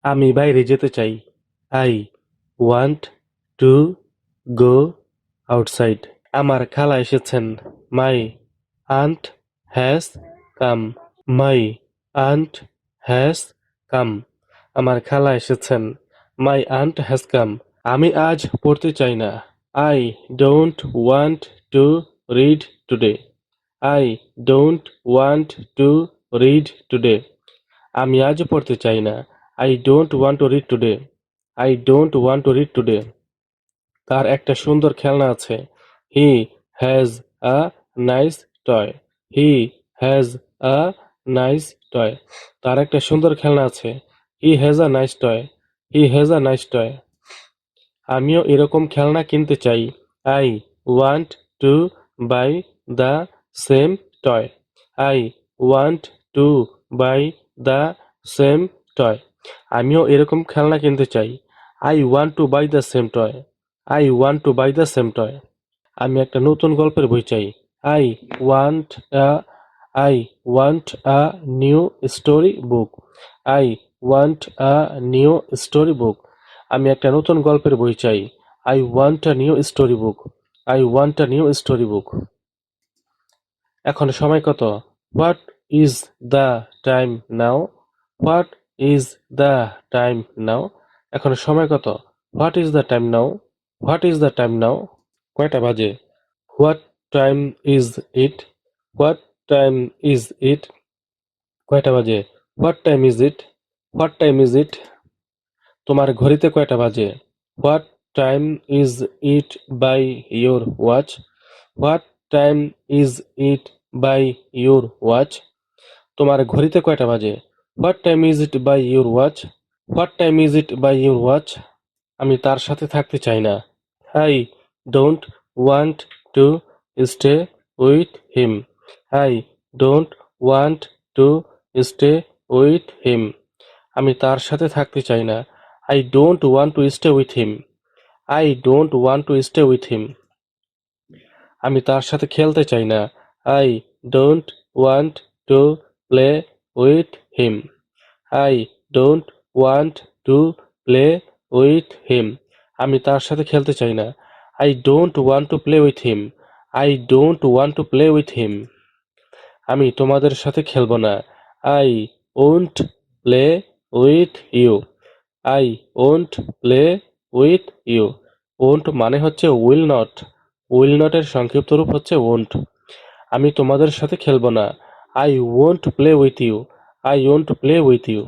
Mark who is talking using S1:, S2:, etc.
S1: আমি বাইরে যেতে চাই। I want to go outside. আমার খালা এসেছেন। My aunt has come. My aunt has come. আমার খালা এসেছেন। My aunt has come. আমি আজ পড়তে চাই না। I don't want to read today. I don't want to read today. আমি আজ পড়তে চাই না। I don't want to read today. I don't want to read today. তার একটা সুন্দর খেলনা আছে। He has a nice toy. He has a nice toy. তার একটা সুন্দর খেলনা আছে। He has a nice toy. He has a nice toy. আমিও এরকম খেলনা কিনতে চাই। I want to buy the same toy. I want to buy the same toy. আমিও এরকম খেলনা কিনতে চাই। I want to buy the same toy. I want to buy the same toy. আমি একটা নতুন গল্পের বই চাই। I want a I want a new story book. I want a new story book. আমি একটা নতুন গল্পের বই চাই। I want a new story book. I want a new story book. এখন সময় কত? What is the time now? What is the time now? এখন সময় কত? What is the time now? What is the time now? কয়টা বাজে? What time is it? What time is it? কয়টা বাজে? What time is it? What time is it? তোমার ঘড়িতে কয়টা বাজে? What time is it by your watch? What time is it by your watch? তোমার ঘড়িতে কয়টা বাজে? What time is it by your watch? What time is it by your watch? আমি তার সাথে থাকতে চাই না। I don't want to stay with him. I don't want to stay with him. আমি তার সাথে থাকতে চাই না। I don't want to stay with him. I don't want to stay with him. আমি তার সাথে খেলতে চাই না। I don't want to play with him. I don't want to play with him. আমি তার সাথে খেলতে চাই না। I don't want to play with him. I don't want to play with him. আমি তোমাদের সাথে খেলবো না। I won't play with you. I won't play with you. won't মানে হচ্ছে will not. will not এর সংক্ষিপ্ত রূপ হচ্ছে won't. আমি তোমাদের সাথে খেলবো না। I won't play with you. I won't play with you.